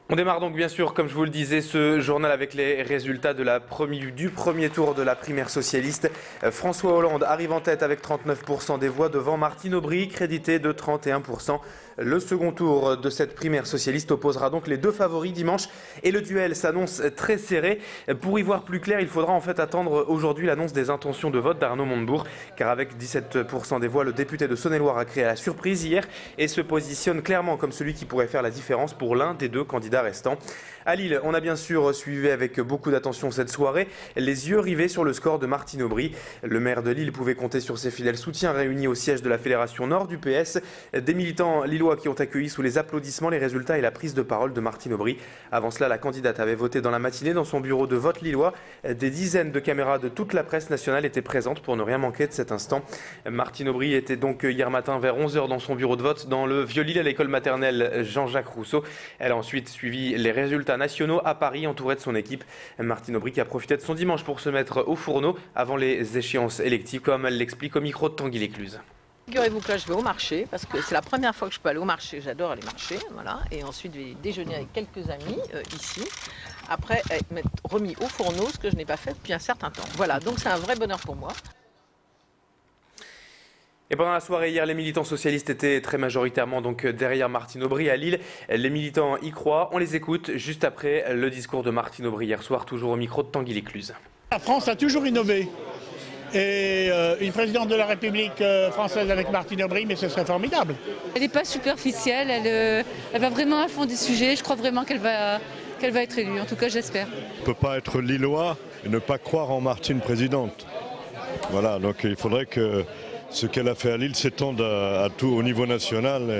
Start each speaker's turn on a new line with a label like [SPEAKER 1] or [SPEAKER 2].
[SPEAKER 1] On démarre donc bien sûr, comme je vous le disais, ce journal avec les résultats du premier tour de la primaire socialiste. François Hollande arrive en tête avec 39% des voix devant Martine Aubry, crédité de 31%. Le second tour de cette primaire socialiste opposera donc les deux favoris dimanche et le duel s'annonce très serré. Pour y voir plus clair, il faudra en fait attendre aujourd'hui l'annonce des intentions de vote d'Arnaud Montebourg, car avec 17% des voix, le député de Saône-et-Loire a créé la surprise hier et se positionne clairement comme celui qui pourrait faire la différence pour l'un des deux candidats restants. À Lille, on a bien sûr suivi avec beaucoup d'attention cette soirée, les yeux rivés sur le score de Martine Aubry. Le maire de Lille pouvait compter sur ses fidèles soutiens réunis au siège de la Fédération Nord du PS. Des militants lillois qui ont accueilli sous les applaudissements les résultats et la prise de parole de Martine Aubry. Avant cela, la candidate avait voté dans la matinée dans son bureau de vote lillois. Des dizaines de caméras de toute la presse nationale étaient présentes pour ne rien manquer de cet instant. Martine Aubry était donc hier matin vers 11h dans son bureau de vote dans le Vieux-Lille à l'école maternelle Jean-Jacques Rousseau. Elle a ensuite suivi les résultats nationaux à Paris, entourée de son équipe. Martine Aubry qui a profité de son dimanche pour se mettre au fourneau avant les échéances électives, comme elle l'explique au micro de Tanguy Lécluse.
[SPEAKER 2] Figurez-vous que là je vais au marché parce que c'est la première fois que je peux aller au marché, j'adore aller marcher, voilà. Et ensuite je vais déjeuner avec quelques amis ici. Après m'être remis au fourneau, ce que je n'ai pas fait depuis un certain temps. Voilà, donc c'est un vrai bonheur pour moi.
[SPEAKER 1] Et pendant la soirée hier, les militants socialistes étaient très majoritairement donc derrière Martine Aubry à Lille. Les militants y croient, on les écoute juste après le discours de Martine Aubry hier soir, toujours au micro de Tanguy Lécluse.
[SPEAKER 3] La France a toujours innové. Et une présidente de la République française avec Martine Aubry, mais ce serait formidable.
[SPEAKER 4] Elle n'est pas superficielle, elle va vraiment à fond des sujets. Je crois vraiment qu'elle va être élue, en tout cas j'espère.
[SPEAKER 5] On ne peut pas être lillois et ne pas croire en Martine présidente. Voilà, donc il faudrait que ce qu'elle a fait à Lille s'étende à tout au niveau national.